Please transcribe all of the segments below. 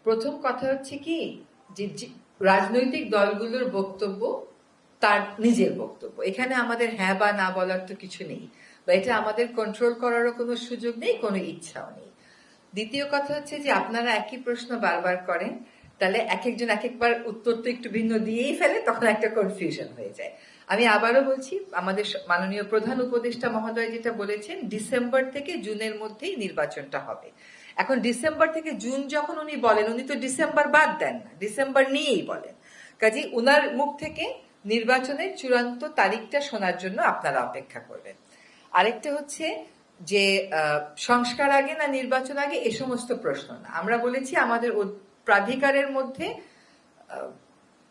প্রথম কথা হচ্ছে কি যে রাজনৈতিক দলগুলোর বক্তব্য তার নিজের বক্তব্য, এখানে আমাদের হ্যাঁ বা না বলার তো কিছু নেই, বা এটা আমাদের কন্ট্রোল করারও কোনো সুযোগ নেই, কোনো ইচ্ছাও নেই। দ্বিতীয় কথা হচ্ছে যে আপনারা একই প্রশ্ন বারবার করেন, তাহলে এক একজন এক একবার উত্তর তো একটু ভিন্ন দিয়েই ফেলে, তখন একটা কনফিউশন হয়ে যায়। আমি আবারও বলছি, আমাদের মাননীয় প্রধান উপদেষ্টা মহোদয় যেটা বলেছেন, ডিসেম্বর থেকে জুনের মধ্যেই নির্বাচনটা হবে। এখন ডিসেম্বর থেকে জুন যখন উনি বলেন, উনি তো ডিসেম্বর বাদ দেন না, ডিসেম্বর নিয়েই বলেন। কাজে উনার মুখ থেকে নির্বাচনের চূড়ান্ত তারিখটা শোনার জন্য আপনারা অপেক্ষা করবেন। আরেকটা হচ্ছে যে সংস্কার আগে না নির্বাচন আগে, এ সমস্ত প্রশ্ন না। আমরা বলেছি আমাদের প্রাধিকারের মধ্যে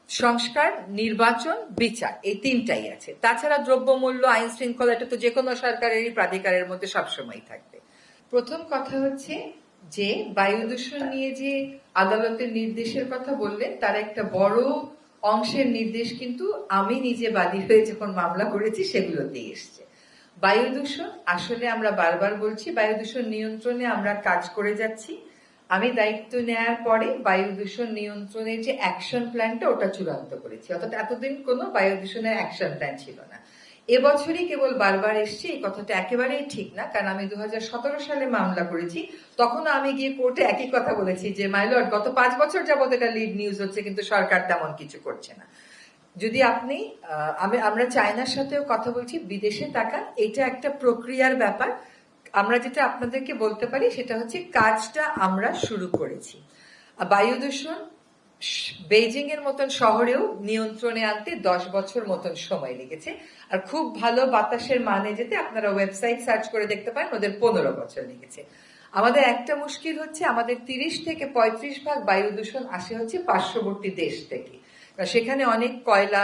সংস্কার, নির্বাচন, বিচার, এই তিনটাই আছে। তাছাড়া দ্রব্যমূল্য, আইন শৃঙ্খলা, এটা তো যে কোনো সরকারেরই প্রাধিকারের মধ্যে সবসময় থাকবে। প্রথম কথা হচ্ছে যে বায়ু দূষণ নিয়ে যে আদালতের নির্দেশের কথা বললেন, তার একটা বড় অংশের নির্দেশ কিন্তু আমি নিজে বাদী হয়ে যখন মামলা করেছি সেগুলোতেই এসছে। বায়ু দূষণ আসলে আমরা বারবার বলছি, বায়ু দূষণ নিয়ন্ত্রণে আমরা কাজ করে যাচ্ছি। আমি দায়িত্ব নেয়ার পরে বায়ু দূষণ নিয়ন্ত্রণের যে অ্যাকশন প্ল্যানটা, ওটা চূড়ান্ত করেছি। অর্থাৎ এতদিন কোনো বায়ু দূষণের অ্যাকশন প্ল্যান ছিল না, এবছরই কেবল বারবার এসছে। এই কথাটা একেবারেই ঠিক না, কারণ আমি 2017 সালে মামলা করেছি, তখন আমি গিয়ে কোর্টে একই কথা বলেছি যে মাইলর্ড, গত 5 বছর যাবত এটা লিড নিউজ হচ্ছে, কিন্তু সরকার তেমন কিছু করছে না। যদি আপনি আমরা চায়নার সাথেও কথা বলছি, বিদেশে তাকান, এটা একটা প্রক্রিয়ার ব্যাপার। আমরা যেটা আপনাদেরকে বলতে পারি সেটা হচ্ছে কাজটা আমরা শুরু করেছি। বায়ু দূষণ বেইজিং এর মতন শহরেও নিয়ন্ত্রণে আনতে 10 বছর মতন সময় লেগেছে, আর খুব ভালো বাতাসের মানে যেতে আপনারা ওয়েবসাইট সার্চ করে দেখতে পারেন, ওদের 15 বছর লেগেছে। আমাদের একটা মুশকিল হচ্ছে, আমাদের 30 থেকে 35% বায়ু দূষণ আসে হচ্ছে পার্শ্ববর্তী দেশ থেকে। সেখানে অনেক কয়লা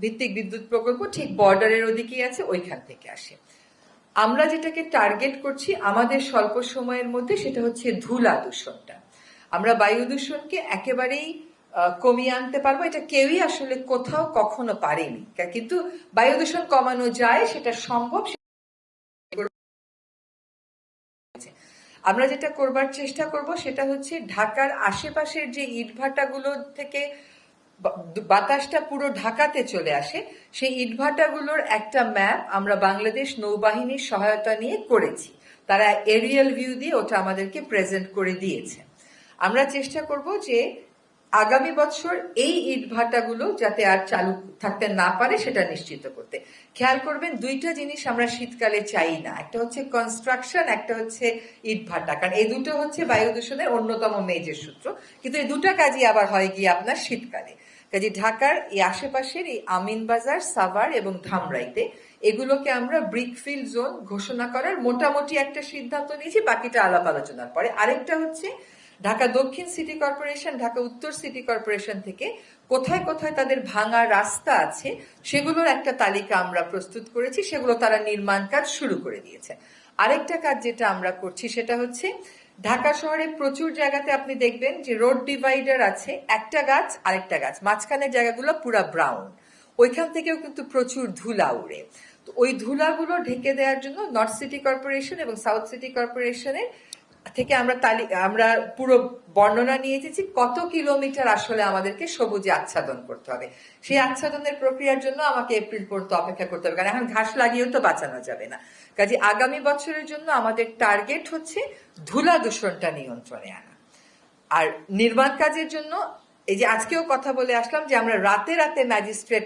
ভিত্তিক বিদ্যুৎ প্রকল্প ঠিক বর্ডারের ওদিকেই আছে, ওইখান থেকে আসে। আমরা যেটাকে টার্গেট করছি আমাদের স্বল্প সময়ের মধ্যে, সেটা হচ্ছে ধুলা দূষণটা। আমরা বায়ু দূষণকে একেবারেই কমিয়ে আনতে পারবো, এটা কেউই আসলে কোথাও কখনো পারেনি, কিন্তু বায়ু দূষণ কমানো যায়, সেটা সম্ভব। আমরা যেটা করবার চেষ্টা করব সেটা হচ্ছে ঢাকার আশেপাশের যে ইটভাটাগুলো থেকে বাতাসটা পুরো ঢাকাতে চলে আসে, সেই ইটভাটাগুলোর একটা ম্যাপ আমরা বাংলাদেশ নৌবাহিনীর সহায়তা নিয়ে করেছি। তারা এরিয়াল ভিউ দিয়ে ওটা আমাদেরকে প্রেজেন্ট করে দিয়েছে। আমরা চেষ্টা করব যে আগামী বছর এই ইটভাটাগুলো যাতে আর চালু থাকতে না পারে সেটা নিশ্চিত করতে। খেয়াল করবেন, দুইটা জিনিস আমরা শীতকালে চাই না, একটা হচ্ছে কনস্ট্রাকশন, একটা হচ্ছে ইটভাটা, কারণ এই দুটো হচ্ছে বায়ু দূষণের অন্যতম মেজর সূত্র। কিন্তু এই দুটা কাজই আবার হয় গিয়ে আপনার শীতকালে। কাজে ঢাকার এই আশেপাশের এই আমিনবাজার, সাভার এবং ধামরাইতে এগুলোকে আমরা ব্রিকফিল্ড জোন ঘোষণা করার মোটামুটি একটা সিদ্ধান্ত নিয়েছি, বাকিটা আলাপ আলোচনার পরে। আরেকটা হচ্ছে ঢাকা দক্ষিণ সিটি কর্পোরেশন, ঢাকা উত্তর সিটি কর্পোরেশন থেকে কোথায় কোথায় তাদের ভাঙা রাস্তা আছে সেগুলোর একটা তালিকা আমরা প্রস্তুত করেছি, সেগুলো তারা নির্মাণ কাজ শুরু করে দিয়েছে। আরেকটা কাজ যেটা আমরা করছি সেটা হচ্ছে ঢাকা শহরে প্রচুর জায়গাতে আপনি দেখবেন যে রোড ডিভাইডার আছে, একটা গাছ আরেকটা গাছ, মাঝখানের জায়গাগুলো পুরা ব্রাউন, ওইখান থেকেও কিন্তু প্রচুর ধুলা উড়ে। তো ওই ধুলাগুলো ঢেকে দেওয়ার জন্য নর্থ সিটি কর্পোরেশন এবং সাউথ সিটি কর্পোরেশনের থেকে আমরা পুরো বর্ণনা নিয়ে এসেছি কত কিলোমিটার আসলে আমাদেরকে সবুজে আচ্ছাদন করতে হবে। সেই আচ্ছাদনের প্রক্রিয়ার জন্য আমাকে এপ্রিল পর্যন্ত অপেক্ষা করতে হবে, কারণ এখন ঘাস লাগিয়েও তো বাঁচানো যাবে না। কাজে আগামী বছরের জন্য আমাদের টার্গেট হচ্ছে ধুলা দূষণটা নিয়ন্ত্রণে আনা। আর নির্মাণ কাজের জন্য এই যে আজকেও কথা বলে আসলাম যে আমরা রাতে রাতে ম্যাজিস্ট্রেট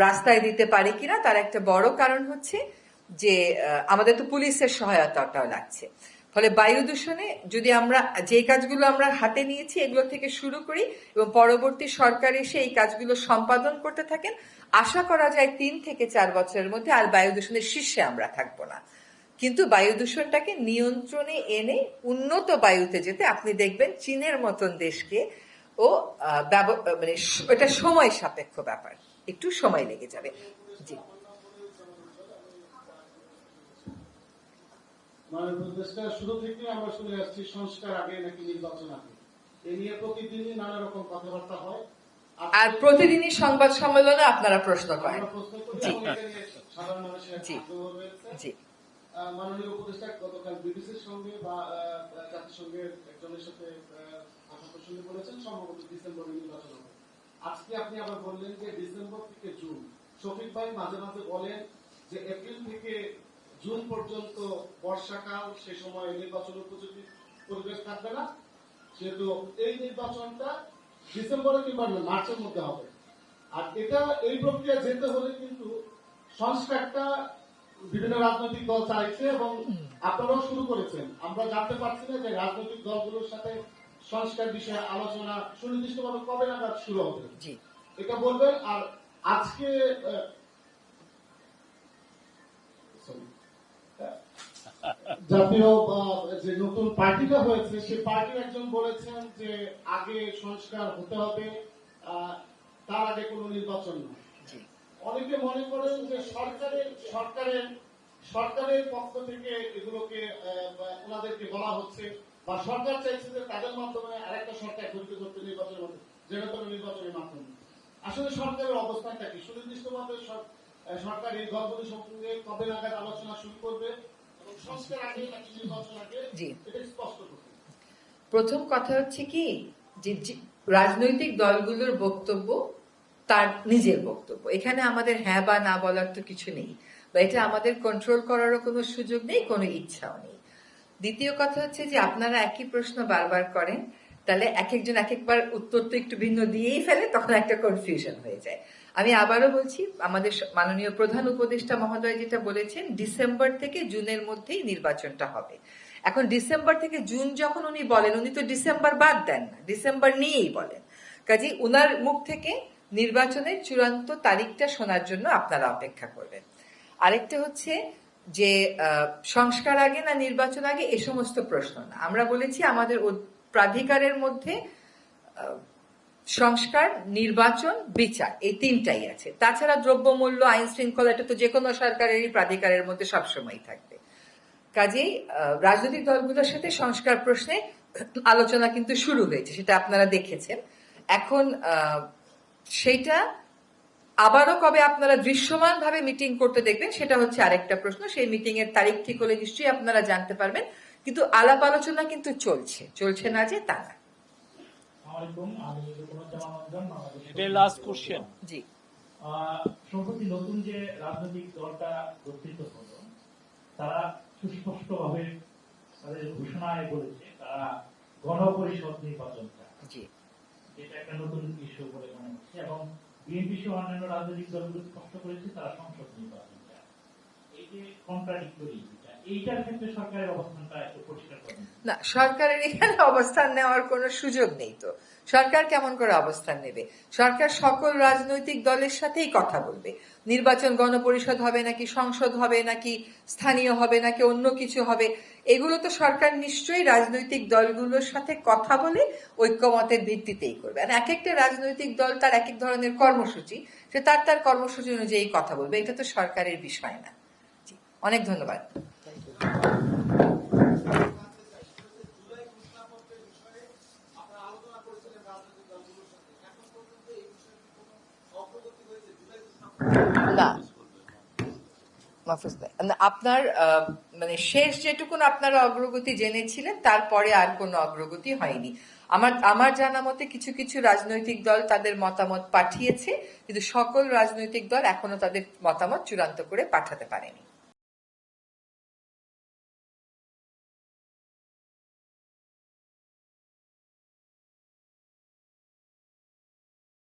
রাস্তায় দিতে পারি কিনা, তার একটা বড় কারণ হচ্ছে যে আমাদের তো পুলিশের সহায়তাটাও লাগছে। ফলে বায়ু দূষণে যদি আমরা যে কাজগুলো আমরা হাতে নিয়েছি এগুলো থেকে শুরু করি এবং পরবর্তী সরকার এসে এই কাজগুলো সম্পাদন করতে থাকেন, আশা করা যায় 3 থেকে 4 বছরের মধ্যে আর বায়ু দূষণের শীর্ষে আমরা থাকবো না। কিন্তু বায়ু দূষণটাকে নিয়ন্ত্রণে এনে উন্নত বায়ুতে যেতে আপনি দেখবেন চীনের মতন দেশকে ও মানে এটা সময় সাপেক্ষ ব্যাপার, একটু সময় লেগে যাবে। জি, শুরু থেকে আমরা শুনে আসছি সংস্কার আগে নাকি নির্বাচন আগে, এ নিয়ে প্রতিদিনই নানা রকম কথাবার্তা হয়, আর প্রতিদিনই সংবাদ সম্মেলনে আপনারা প্রশ্ন করেন। জি সাধারণ মানুষের জি মাননীয় উপদেষ্টা গতকাল বিবিসির সঙ্গে বা জাতিসংঘের একজনের সাথে কথা শুনে বলেছেন সম্ভবত ডিসেম্বরে নির্বাচন হবে। আজকে আপনি আবার বললেন যে ডিসেম্বর থেকে জুন। শফিক ভাই মাঝে মাঝে বলেন যে এপ্রিল থেকে জুন পর্যন্ত বর্ষাকাল, সে সময় নির্বাচন উপযোগী পরিবেশ থাকবে না, সেহেতু এই নির্বাচনটা ডিসেম্বরে কিংবা মার্চের মধ্যে হবে। আর এটা এই প্রক্রিয়া যেতে হলে কিন্তু সংস্কারটা বিভিন্ন রাজনৈতিক দল চাইছে এবং আপনারাও শুরু করেছেন। আমরা জানতে পারছি না যে রাজনৈতিক দলগুলোর সাথে সংস্কার বিষয়ে আলোচনা সুনির্দিষ্টভাবে কবে নাগাদ শুরু হবে, এটা বলবেন। আর আজকে জাতীয় যে নতুন পার্টিটা হয়েছে, সেই পার্টির একজন বলেছেন যে আগে সংস্কার হতে হবে, তার আগে কোনো নির্বাচন নয়। অনেকে মনে করেন যে সরকারের পক্ষ থেকে এগুলোকে ওনাদেরকে বলা হচ্ছে, বা সরকার চাইছে যে তাদের মাধ্যমে আরেকটা সরকার গঠিত করতে নির্বাচনের মাধ্যমে, যেটা কোনো নির্বাচনের মাধ্যমে। আসলে সরকারের অবস্থানটা কি? সুনির্দিষ্টভাবে সরকার এই দলগুলির সঙ্গে কবে নাগাদ আলোচনা শুরু করবে এবং সংস্কার আগে নাকি নির্বাচন আগে, এটা স্পষ্ট করবে। প্রথম কথা হচ্ছে কি যে রাজনৈতিক দলগুলোর বক্তব্য তার নিজের বক্তব্য, এখানে আমাদের হ্যাঁ বা না বলার তো কিছু নেই, বা এটা আমাদের কন্ট্রোল করারও কোনো সুযোগ নেই, কোনো ইচ্ছাও নেই। দ্বিতীয় কথা হচ্ছে যে আপনারা একই প্রশ্ন বারবার করেন, তাহলে এক একজন এক একবার উত্তর তো একটু ভিন্ন দিয়েই ফেলে, তখন একটা কনফিউশন হয়ে যায়। আমি আবারও বলছি, আমাদের মাননীয় প্রধান উপদেষ্টা মহোদয় যেটা বলেছেন, ডিসেম্বর থেকে জুনের মধ্যেই নির্বাচনটা হবে। এখন ডিসেম্বর থেকে জুন যখন উনি বলেন, উনি তো ডিসেম্বর বাদ দেন না, ডিসেম্বর নিয়েই বলেন। কাজে উনার মুখ থেকে নির্বাচনের চূড়ান্ত তারিখটা শোনার জন্য আপনারা অপেক্ষা করবেন। আরেকটা হচ্ছে যে সংস্কার আগে না নির্বাচন আগে, এ সমস্ত প্রশ্ন না। আমরা বলেছি আমাদের প্রাধিকারের মধ্যে সংস্কার, নির্বাচন, বিচার, এই তিনটাই আছে। তাছাড়া দ্রব্যমূল্য, আইন শৃঙ্খলা, এটা তো যে কোনো সরকারেরই প্রাধিকারের মধ্যে সবসময় থাকবে। কাজেই রাজনৈতিক দলগুলোর সাথে সংস্কার প্রশ্নে আলোচনা কিন্তু শুরু হয়েছে, সেটা আপনারা দেখেছেন। এখন সেইটা আবারও কবে আপনারা দৃশ্যমান ভাবে মিটিং করতে দেখবেন, সেটা হচ্ছে আরেকটা প্রশ্ন। সেই মিটিং এর তারিখ ঠিক হলে নিশ্চয়ই আপনারা জানতে পারবেন, কিন্তু আলাপ আলোচনা কিন্তু চলছে না যে তা না। জি, সম্প্রতি নতুন যে রাজনৈতিক দলটা গঠিত হলো, তারা সুস্পষ্ট ভাবে তাদের ঘোষণায় বলেছে তারা গণপরিষদ নির্বাচন চায়, যেটা একটা নতুন ইস্যু বলে মনে হচ্ছে। এবং বিএনপি সহ অন্যান্য রাজনৈতিক দলগুলো স্পষ্ট করেছে তারা সংসদ নির্বাচন চায়। এই যে কন্ট্রাডিক্টরি, এইটার ক্ষেত্রে সরকারের অবস্থানটা একটু পরিষ্কার করেন। না, সরকারের এখানে অবস্থান নেওয়ার কোনো সুযোগ নেই। তো সরকার কেমন করে অবস্থান নেবে? সরকার সকল রাজনৈতিক দলের সাথেই কথা বলবে। নির্বাচন গণপরিষদ হবে নাকি সংসদ হবে নাকি স্থানীয় হবে নাকি অন্য কিছু হবে, এগুলো তো সরকার নিশ্চয়ই রাজনৈতিক দলগুলোর সাথে কথা বলে ঐক্যমতের ভিত্তিতেই করবে। আর এক একটা রাজনৈতিক দল তার এক এক ধরনের কর্মসূচি, সে তার কর্মসূচি অনুযায়ী কথা বলবে, এটা তো সরকারের বিষয় না। জি, অনেক ধন্যবাদ। না, আপনার মানে শেষ যেটুকুন আপনারা অগ্রগতি জেনেছিলেন, তারপরে আর কোনো অগ্রগতি হয়নি। আমার জানা মতে কিছু কিছু রাজনৈতিক দল তাদের মতামত পাঠিয়েছে, কিন্তু সকল রাজনৈতিক দল এখনো তাদের মতামত চূড়ান্ত করে পাঠাতে পারেনি।